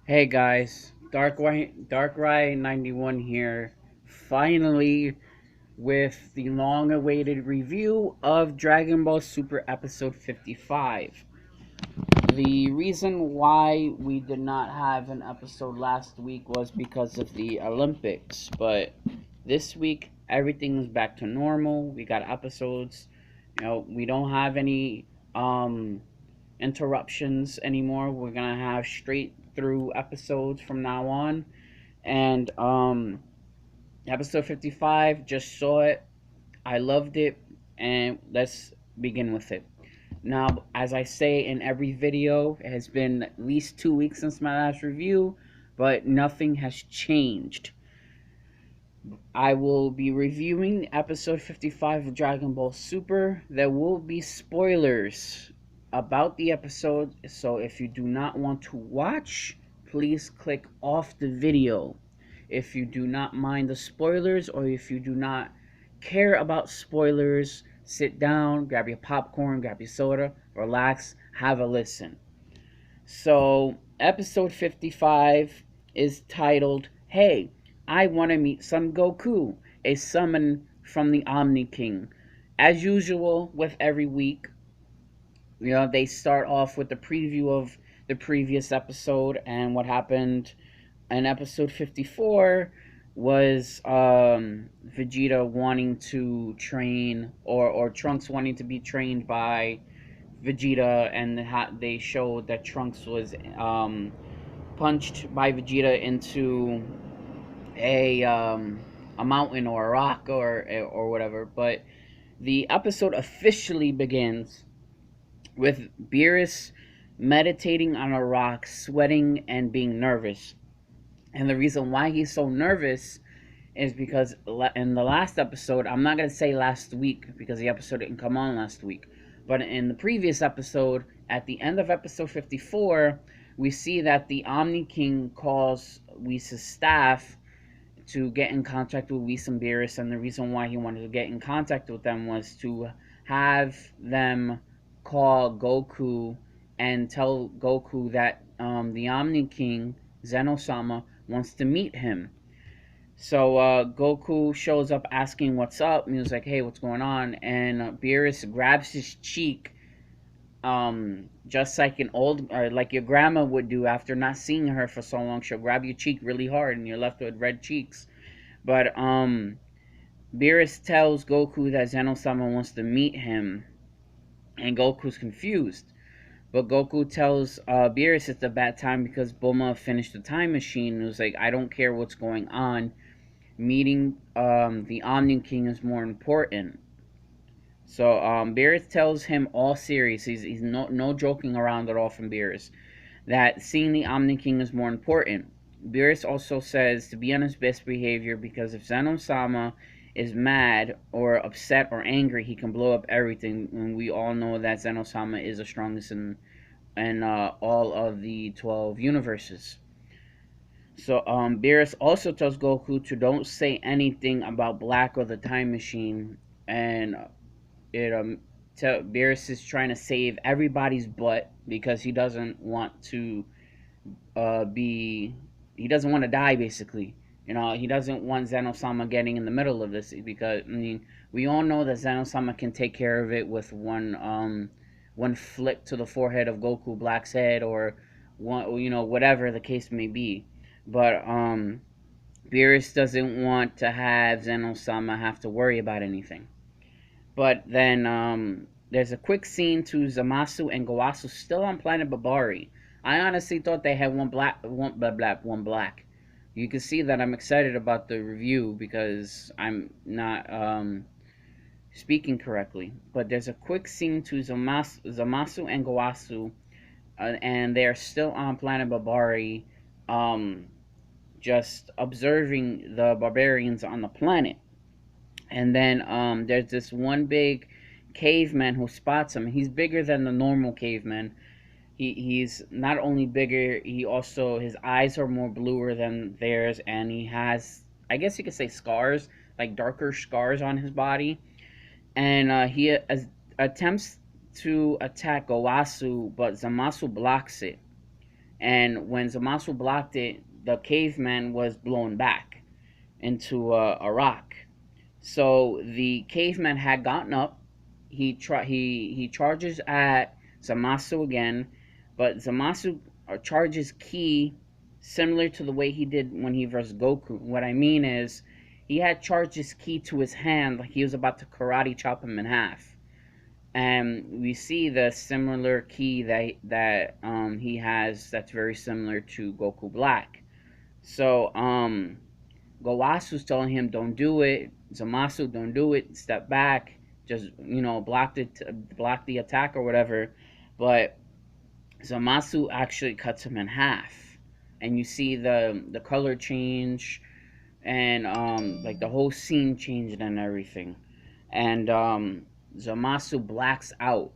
Hey guys, Dark Rye 91 here, finally with the long-awaited review of Dragon Ball Super Episode 55. The reason why we did not have an episode last week was because of the Olympics, but this week everything is back to normal. We got episodes. We don't have any interruptions anymore. We're gonna have straight through episodes from now on. And episode 55, just saw it. I loved it, and let's begin with it. Now, as I say in every video, it has been at least 2 weeks since my last review, but nothing has changed. I will be reviewing episode 55 of Dragon Ball Super. There will be spoilers about the episode, so if you do not want to watch, please click off the video. If you do not mind the spoilers, or if you do not care about spoilers, sit down, grab your popcorn, grab your soda, relax, have a listen. So, episode 55 is titled, Hey, I Want to Meet Son Goku, a summon from the Omni-King. As usual, with every week, they start off with the preview of the previous episode, and what happened in episode 54 was Vegeta wanting to train, or Trunks wanting to be trained by Vegeta, and they showed that Trunks was punched by Vegeta into a um, a mountain or a rock or whatever. But the episode officially begins with Beerus meditating on a rock, sweating and being nervous. And the reason why he's so nervous is because in the last episode, I'm not going to say last week because the episode didn't come on last week, but in the previous episode, at the end of episode 54, we see that the Omni-King calls Whis' staff to get in contact with Whis and Beerus, and the reason why he wanted to get in contact with them was to have them call Goku and tell Goku that the Omni-King, Zeno-sama, wants to meet him. So Goku shows up asking what's up, and he was like, "Hey, what's going on?" And Beerus grabs his cheek, just like an old, or like your grandma would do after not seeing her for so long. She'll grab your cheek really hard, and you're left with red cheeks. But Beerus tells Goku that Zeno-sama wants to meet him, and Goku's confused. But Goku tells Beerus it's a bad time because Bulma finished the time machine. And it was like, I don't care what's going on. Meeting the Omni-King is more important. So Beerus tells him all serious. He's no joking around at all from Beerus. That seeing the Omni-King is more important. Beerus also says to be on his best behavior because if Zeno-sama is mad or upset or angry, he can blow up everything. And we all know that Zeno-sama is the strongest in all of the 12 universes. So Beerus also tells Goku to don't say anything about Black or the Time Machine, and it Beerus is trying to save everybody's butt because he doesn't want to be he doesn't want to die basically. He doesn't want Zeno-sama getting in the middle of this because we all know that Zeno-sama can take care of it with one flick to the forehead of Goku Black's head, or one, whatever the case may be. But Beerus doesn't want to have Zeno-sama have to worry about anything. But then there's a quick scene to Zamasu and Gowasu still on planet Babari. I honestly thought they had one black. You can see that I'm excited about the review because I'm not speaking correctly. But there's a quick scene to Zamasu and Gowasu, and they are still on planet Babari, just observing the barbarians on the planet. And then there's this one big caveman who spots him. He's bigger than the normal caveman. He's not only bigger, he also, his eyes are more bluer than theirs, and he has, I guess you could say, scars, like darker scars on his body. And he attempts to attack Gowasu, but Zamasu blocks it. And when Zamasu blocked it, the caveman was blown back into a rock. So the caveman had gotten up. He charges at Zamasu again, but Zamasu charges Ki similar to the way he did when he versed Goku. What I mean is, he had charged his Ki to his hand like he was about to karate chop him in half. And we see the similar Ki that he has that's very similar to Goku Black. So Gowasu's telling him, "Don't do it." Zamasu, "Don't do it. Step back. Just block the attack or whatever." But Zamasu actually cuts him in half, and you see the color change, and like the whole scene changed and everything. And Zamasu blacks out.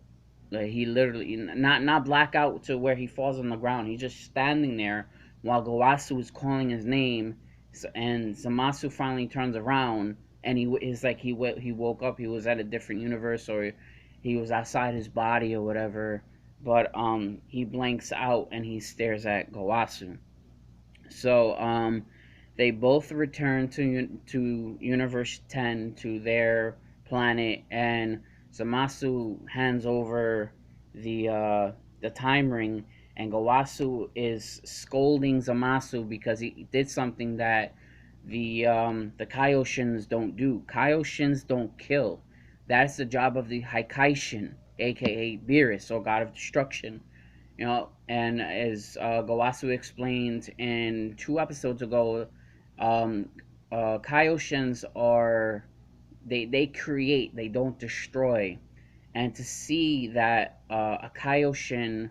Like he literally not black out to where he falls on the ground. He's just standing there while Gowasu is calling his name, and Zamasu finally turns around, and he is like he woke up. He was at a different universe, or he was outside his body or whatever. But he blanks out and he stares at Gowasu. So they both return to Universe 10, to their planet, and Zamasu hands over the time ring, and Gowasu is scolding Zamasu because he did something that the Kaioshins don't do. Kaioshins don't kill. That's the job of the Haikaishin, aka Beerus, or God of Destruction. And as Gowasu explained in 2 episodes ago, Kaioshins are they create, they don't destroy. And to see that a Kaioshin,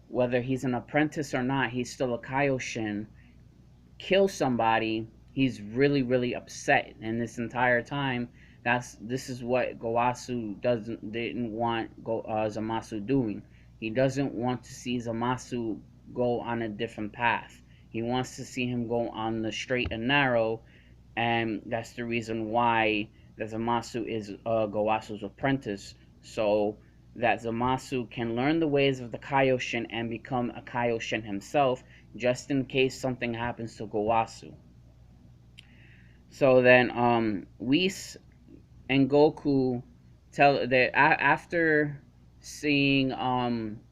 whether he's an apprentice or not, he's still a Kaioshin, kill somebody, he's really really upset. And this entire time, this is what Gowasu didn't want Zamasu doing. He doesn't want to see Zamasu go on a different path. He wants to see him go on the straight and narrow, and that's the reason why the Zamasu is Gowasu's apprentice, so that Zamasu can learn the ways of the Kaioshin and become a Kaioshin himself, just in case something happens to Gowasu. So then, Whis and Goku tell that after seeing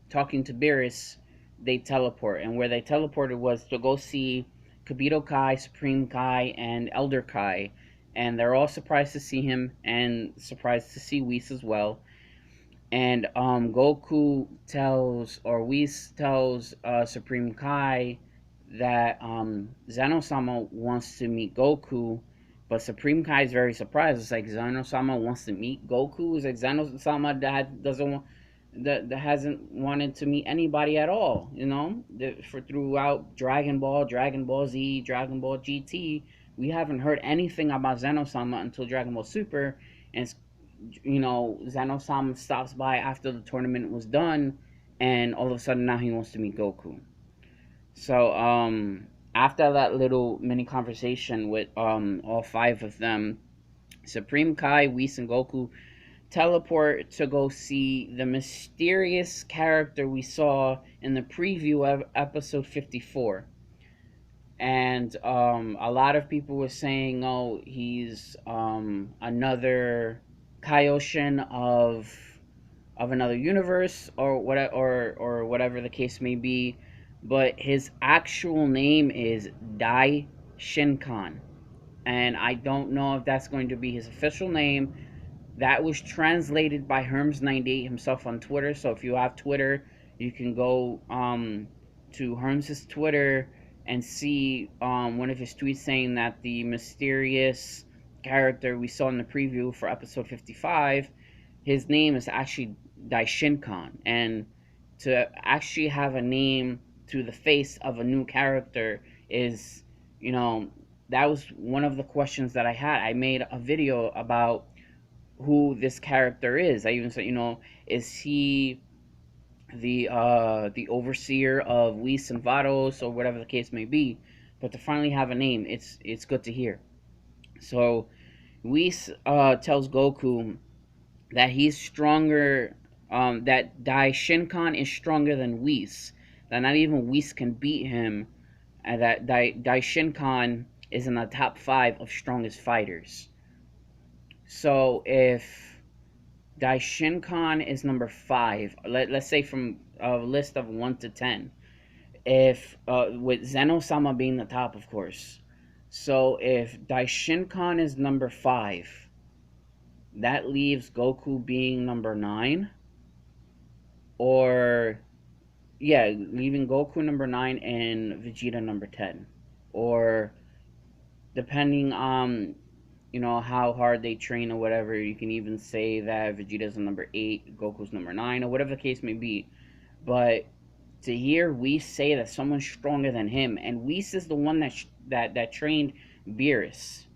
talking to Beerus, they teleport, and where they teleported was to go see Kabito Kai, Supreme Kai, and Elder Kai, and they're all surprised to see him and surprised to see Whis as well. And Goku tells, or Whis tells Supreme Kai that Zeno-sama wants to meet Goku, but Supreme Kai is very surprised. It's like, Zeno-sama wants to meet Goku? It's like Zeno-sama that hasn't wanted to meet anybody at all, for throughout Dragon Ball, Dragon Ball Z, Dragon Ball GT. We haven't heard anything about Zeno-sama until Dragon Ball Super, and Zeno-sama stops by after the tournament was done, and all of a sudden now he wants to meet Goku. So after that little mini conversation with all five of them, Supreme Kai, Whis, and Goku teleport to go see the mysterious character we saw in the preview of episode 54. And a lot of people were saying, "Oh, he's another Kaioshin of another universe, or whatever the case may be." But his actual name is Dai Shinkan, and I don't know if that's going to be his official name. That was translated by Herms98 himself on Twitter. So if you have Twitter, you can go to Herms' Twitter and see one of his tweets saying that the mysterious character we saw in the preview for episode 55, his name is actually Daishinkan. And to actually have a name to the face of a new character is, that was one of the questions that I had. I made a video about who this character is. I even said, is he the overseer of Whis and Vados, or whatever the case may be? But to finally have a name, it's good to hear. So Whis tells Goku that he's stronger, that Dai Shinkan is stronger than Whis. that not even Whis can beat him, and that Daishinkan is in the top 5 of strongest fighters. So if Daishinkan is number 5, let's say from a list of 1 to 10, if with Zeno-sama being the top, of course. So if Daishinkan is number 5, that leaves Goku being number 9, or yeah, leaving Goku number 9 and Vegeta number 10, or depending on how hard they train or whatever, you can even say that Vegeta's number 8, Goku's number 9, or whatever the case may be. But to hear Whis say that someone's stronger than him, and Whis is the one that trained Beerus,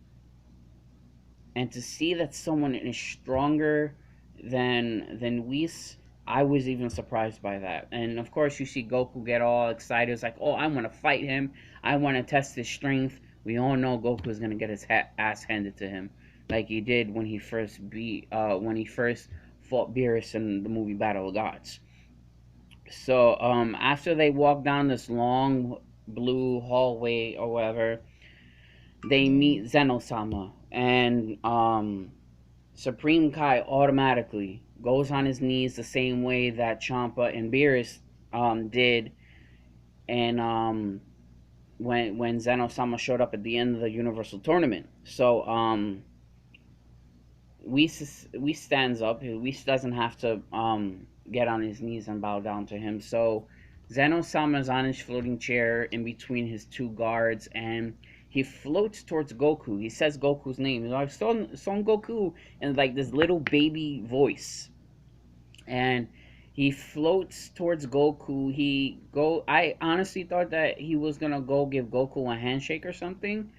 and to see that someone is stronger than Whis, I was even surprised by that. And of course, you see Goku get all excited. It's like, oh, I want to fight him. I want to test his strength. We all know Goku is gonna get his ass handed to him, like he did when he first fought Beerus in the movie Battle of Gods. So after they walk down this long blue hallway or whatever, they meet Zeno-sama, and Supreme Kai automatically goes on his knees the same way that Champa and Beerus did, and when Zeno-sama showed up at the end of the Universal Tournament. So Whis stands up. Whis doesn't have to get on his knees and bow down to him. So Zeno-sama is on his floating chair in between his two guards, and he floats towards Goku. He says Goku's name. He's like, Son Goku, in like this little baby voice. And he floats towards Goku. I honestly thought that he was gonna go give Goku a handshake or something,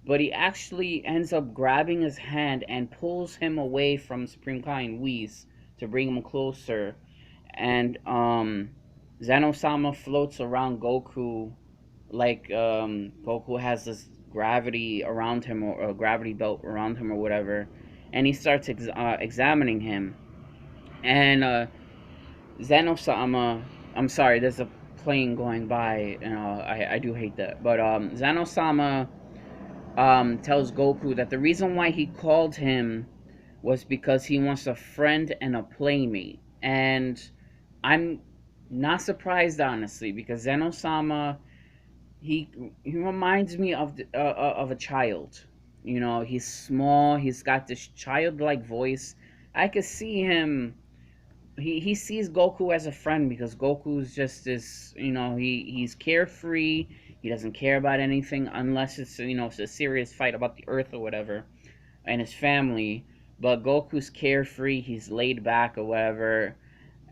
but he actually ends up grabbing his hand and pulls him away from Supreme Kai and Whis to bring him closer. And Zeno-sama floats around Goku like Goku has this gravity around him, or a gravity belt around him or whatever, and he starts examining him. And Zeno-sama, I'm sorry, there's a plane going by, I do hate that, but Zeno-sama tells Goku that the reason why he called him was because he wants a friend and a playmate. And I'm not surprised, honestly, because Zeno-sama, he reminds me of a child. He's small. He's got this childlike voice. I could see him. He sees Goku as a friend, because Goku's just this. He's carefree. He doesn't care about anything unless it's it's a serious fight about the Earth or whatever, and his family. But Goku's carefree. He's laid back or whatever,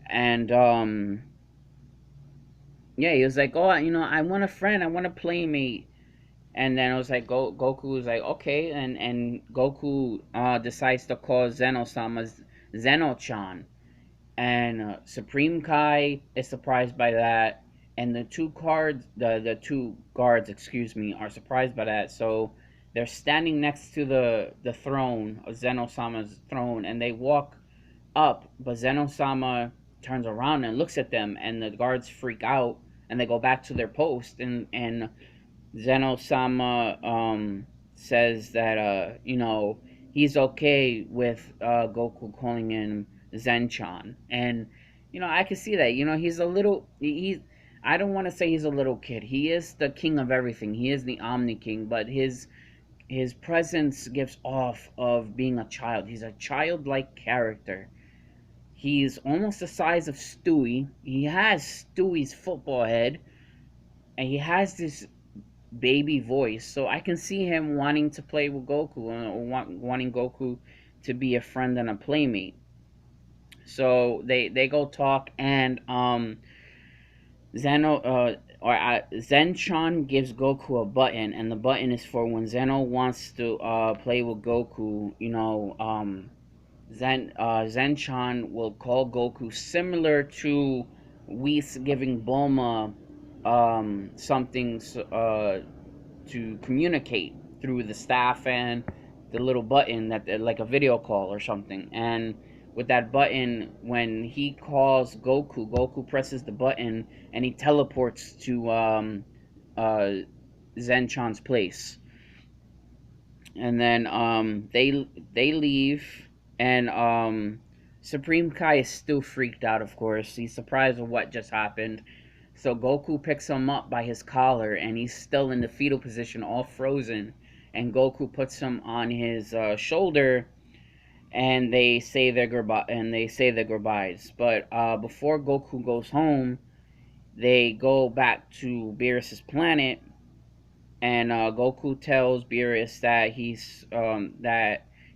and yeah, he was like, oh, I want a friend, I want a playmate. And then I was like, Goku was like, okay, and Goku decides to call Zeno-sama Zeno-chan. And Supreme Kai is surprised by that, and the two guards, excuse me, are surprised by that. So they're standing next to the throne, of Zeno-sama's throne, and they walk up, but Zeno-sama turns around and looks at them, and the guards freak out, and they go back to their post, and Zeno-sama says that he's okay with Goku calling him Zenchan. And I can see that. He's a little, I don't want to say he's a little kid. He is the king of everything. He is the Omni-King, but his presence gives off of being a child. He's a childlike character. He's almost the size of Stewie. He has Stewie's football head, and he has this baby voice. So I can see him wanting to play with Goku, or wanting Goku to be a friend and a playmate. So they go talk, and Zenchan gives Goku a button, and the button is for when Zeno wants to play with Goku. Zenchan will call Goku, similar to Whis giving Bulma something to communicate through the staff and the little button, that like a video call or something. And with that button. When he calls Goku, Goku presses the button and he teleports to uh, Zenchan's place. And then they leave, and Supreme Kai is still freaked out. Of course, he's surprised with what just happened. So Goku picks him up by his collar, and he's still in the fetal position, all frozen. And Goku puts him on his shoulder, and they say their goodbyes. But before Goku goes home, they go back to Beerus's planet, and Goku tells Beerus that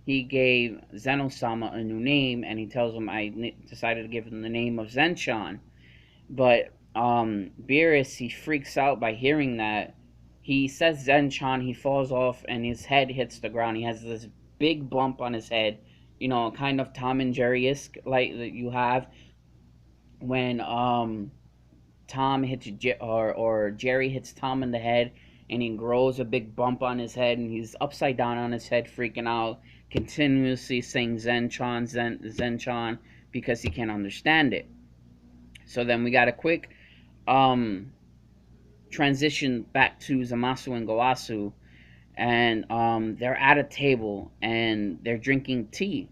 he gave Zenosama a new name, and he tells him decided to give him the name of Zenchan. But Beerus, he freaks out by hearing that. He says Zenchan, he falls off, and his head hits the ground. He has this big bump on his head, kind of Tom and Jerry-esque, like that you have when Tom hits or Jerry hits Tom in the head, and he grows a big bump on his head, and he's upside down on his head, freaking out, continuously saying Zenchan, because he can't understand it. So then we got a quick um, transition back to Zamasu and Gowasu, and they're at a table and they're drinking tea,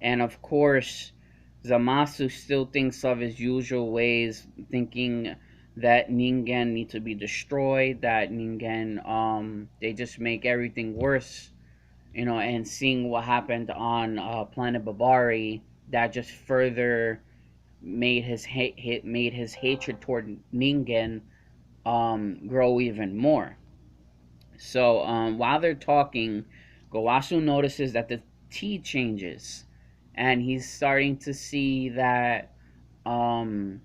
and of course Zamasu still thinks of his usual ways, thinking that Ningen need to be destroyed, that Ningen they just make everything worse, and seeing what happened on planet Babari, that just further made his hatred toward Ningen grow even more. So while they're talking, Gowasu notices that the tea changes, and he's starting to see that um,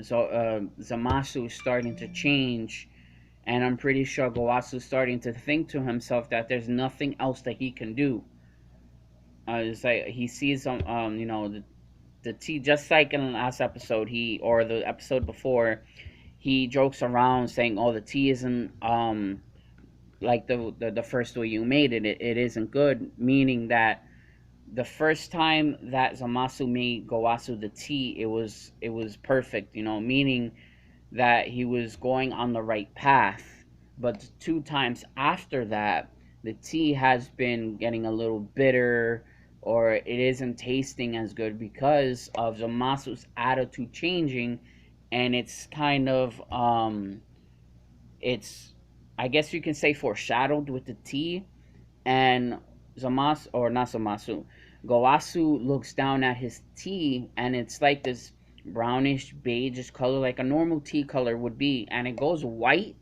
Zamasu is starting to change, and I'm pretty sure Gowasu is starting to think to himself that there's nothing else that he can do. It's like he sees the tea, just like in the last episode, or the episode before, he jokes around saying, "Oh, the tea isn't like the first way you made it. It isn't good," meaning that the first time that Zamasu made Gowasu the tea, it was perfect, meaning that he was going on the right path. But the two times after that, the tea has been getting a little bitter, or it isn't tasting as good because of Zamasu's attitude changing, and it's kind of it's, I guess you can say, foreshadowed with the tea. And Zamasu, or not Zamasu, Gowasu looks down at his tea, and it's like this brownish beige color, like a normal tea color would be, and it goes white,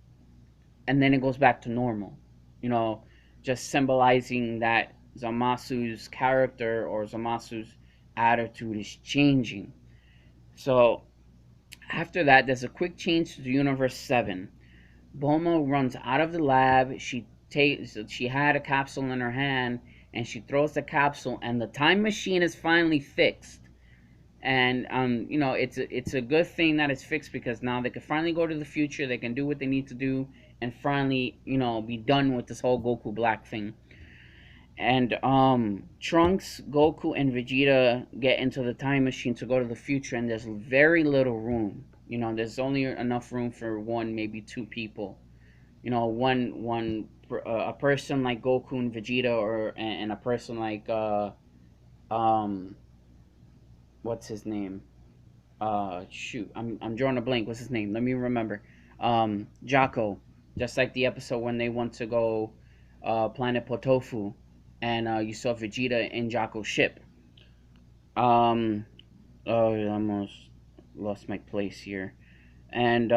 and then it goes back to normal. You know, just symbolizing that Zamasu's character, or Zamasu's attitude, is changing. So after that, there's a quick change to the Universe 7. Bulma runs out of the lab. She had a capsule in her hand, and she throws the capsule, and the time machine is finally fixed. And it's a good thing that it's fixed, because now they can finally go to the future. They can do what they need to do, and finally be done with this whole Goku Black thing. And Trunks, Goku, and Vegeta get into the time machine to go to the future, and there's very little room. There's only enough room for one, maybe two people. A person like Goku and Vegeta, and a person like um what's his name? Shoot, I'm drawing a blank. What's his name? Let me remember. Jocko. Just like the episode when they went to go planet Potofu, and you saw Vegeta in Jocko's ship. Oh, I almost lost my place here. And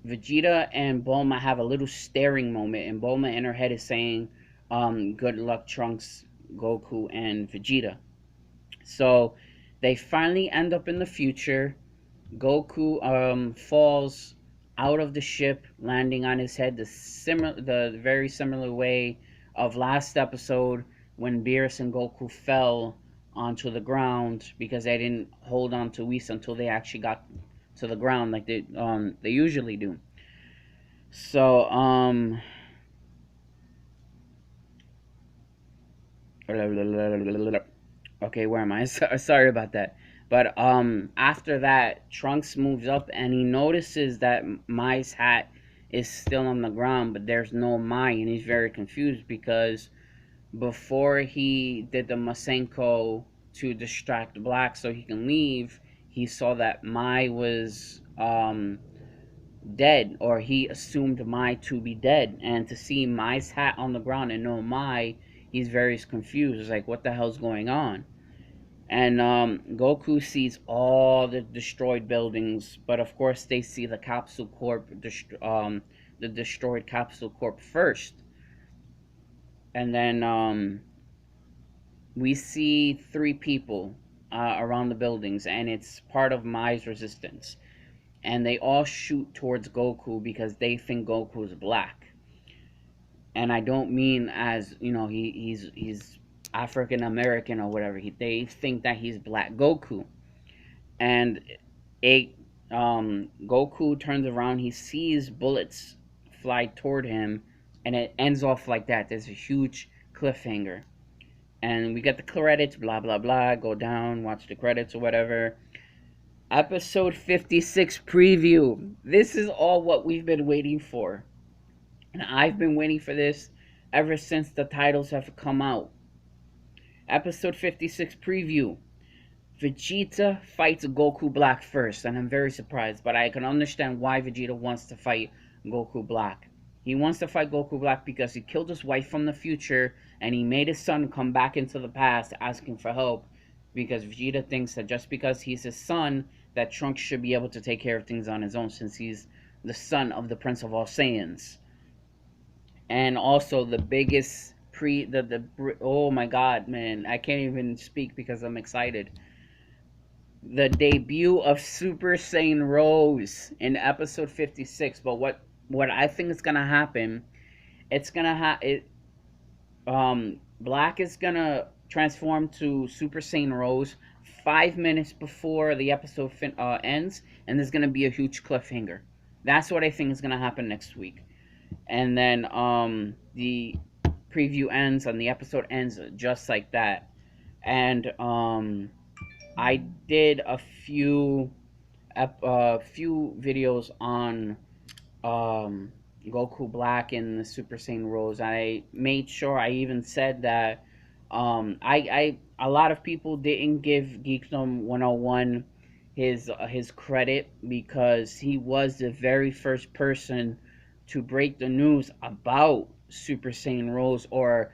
Vegeta and Bulma have a little staring moment, and Bulma in her head is saying, "Good luck, Trunks, Goku, and Vegeta." So they finally end up in the future. Goku falls out of the ship, landing on his head, the very similar way of last episode when Beerus and Goku fell onto the ground because they didn't hold on to Whis until they actually got to the ground, like they usually do. So Okay, where am I? Sorry about that. But after that, Trunks moves up and he notices that Mai's hat is still on the ground, but there's no Mai, and he's very confused because before he did the Masenko to distract Black so he can leave, he saw that Mai was dead, or he assumed Mai to be dead, and to see Mai's hat on the ground and no Mai, he's very confused. It's like, what the hell's going on? And Goku sees all the destroyed buildings, but of course they see the Capsule Corp, the destroyed Capsule Corp first, and then we see three people around the buildings, and it's part of Mai's resistance, and they all shoot towards Goku because they think Goku is black, and I don't mean as he's African American or whatever. They think that he's Black Goku, and a Goku turns around. He sees bullets fly toward him, and it ends off like that. There's a huge cliffhanger, and we get the credits. Blah blah blah. Go down, watch the credits or whatever. Episode 56 preview. This is all what we've been waiting for, and I've been waiting for this ever since the titles have come out. Episode 56 preview. Vegeta fights Goku Black first, and I'm very surprised, but I can understand why Vegeta wants to fight Goku Black. He wants to fight Goku Black because he killed his wife from the future, and he made his son come back into the past asking for help, because Vegeta thinks that just because he's his son, that Trunks should be able to take care of things on his own, since he's the son of the Prince of All Saiyans. And also the biggest oh my god, man, I can't even speak because I'm excited. The debut of Super Saiyan Rose in episode 56. But what I think is gonna happen, it's gonna Black is gonna transform to Super Saiyan Rose 5 minutes before the episode ends, and there's gonna be a huge cliffhanger. That's what I think is gonna happen next week, and then the preview ends and the episode ends just like that. And I did a few videos on Goku Black and the Super Saiyan Rose. I made sure I even said that I a lot of people didn't give Geekdom 101 his credit because he was the very first person to break the news about Super Saiyan Rose, or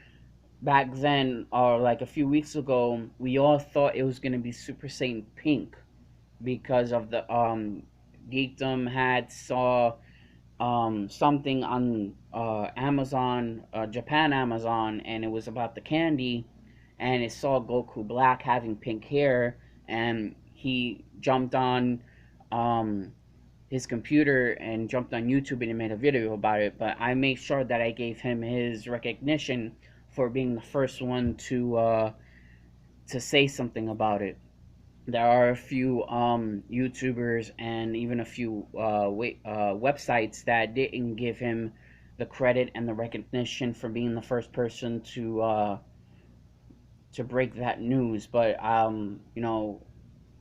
back then, or like a few weeks ago, we all thought it was gonna be Super Saiyan Pink because of the Geekdom had saw something on Amazon, Japan Amazon, and it was about the candy, and it saw Goku Black having pink hair, and he jumped on his computer and jumped on YouTube and he made a video about it. But I made sure that I gave him his recognition for being the first one to say something about it. There are a few YouTubers and even a few websites that didn't give him the credit and the recognition for being the first person to break that news. But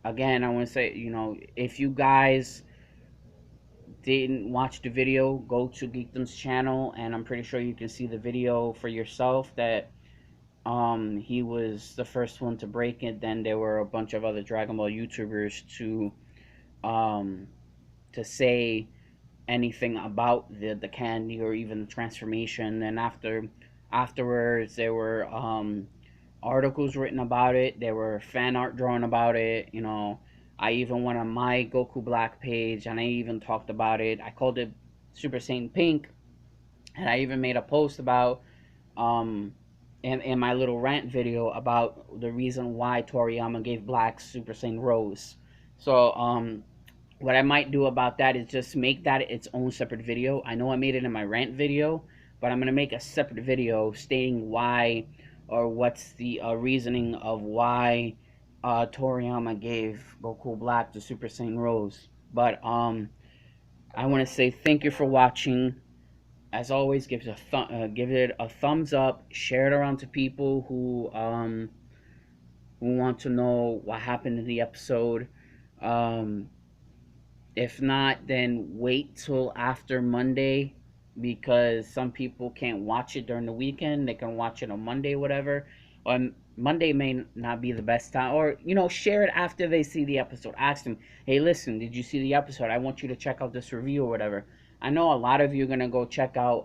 again, I want to say, if you guys didn't watch the video, go to Geekdom's channel, and I'm pretty sure you can see the video for yourself that he was the first one to break it. Then there were a bunch of other Dragon Ball YouTubers to say anything about the candy or even the transformation. And afterwards there were articles written about it. There were fan art drawn about it. I even went on my Goku Black page and I even talked about it. I called it Super Saiyan Pink, and I even made a post about in my little rant video about the reason why Toriyama gave Black Super Saiyan Rose. So what I might do about that is just make that its own separate video. I know I made it in my rant video, but I'm going to make a separate video stating why, or what's the reasoning of why Toriyama gave Goku Black to Super Saiyan Rose. But I want to say thank you for watching. As always, give it a thumbs up, share it around to people who who want to know what happened in the episode. Um, if not, then wait till after Monday, because some people can't watch it during the weekend. They can watch it on Monday, whatever. On Monday may not be the best time, or share it after they see the episode. Ask them, hey, listen, did you see the episode? I want you to check out this review or whatever. I know a lot of you are gonna go check out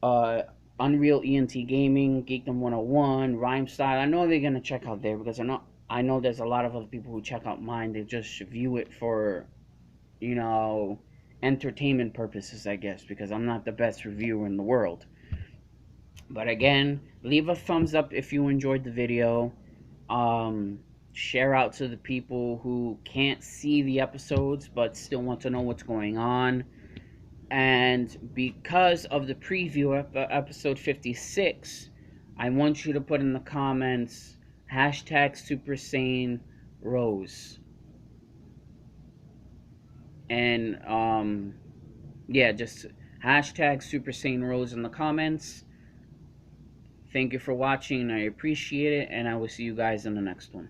uh Unreal ENT Gaming, Geekdom 101, Rhyme Style. I know they're gonna check out there, because I know there's a lot of other people who check out mine. They just view it for you know, entertainment purposes, I guess, because I'm not the best reviewer in the world. But again, leave a thumbs up if you enjoyed the video. Um, Share out to the people who can't see the episodes but still want to know what's going on. And because of the preview of episode 56, I want you to put in the comments hashtag Super Saiyan Rose. And yeah, just hashtag Super Saiyan Rose in the comments. Thank you for watching. I appreciate it, and I will see you guys in the next one.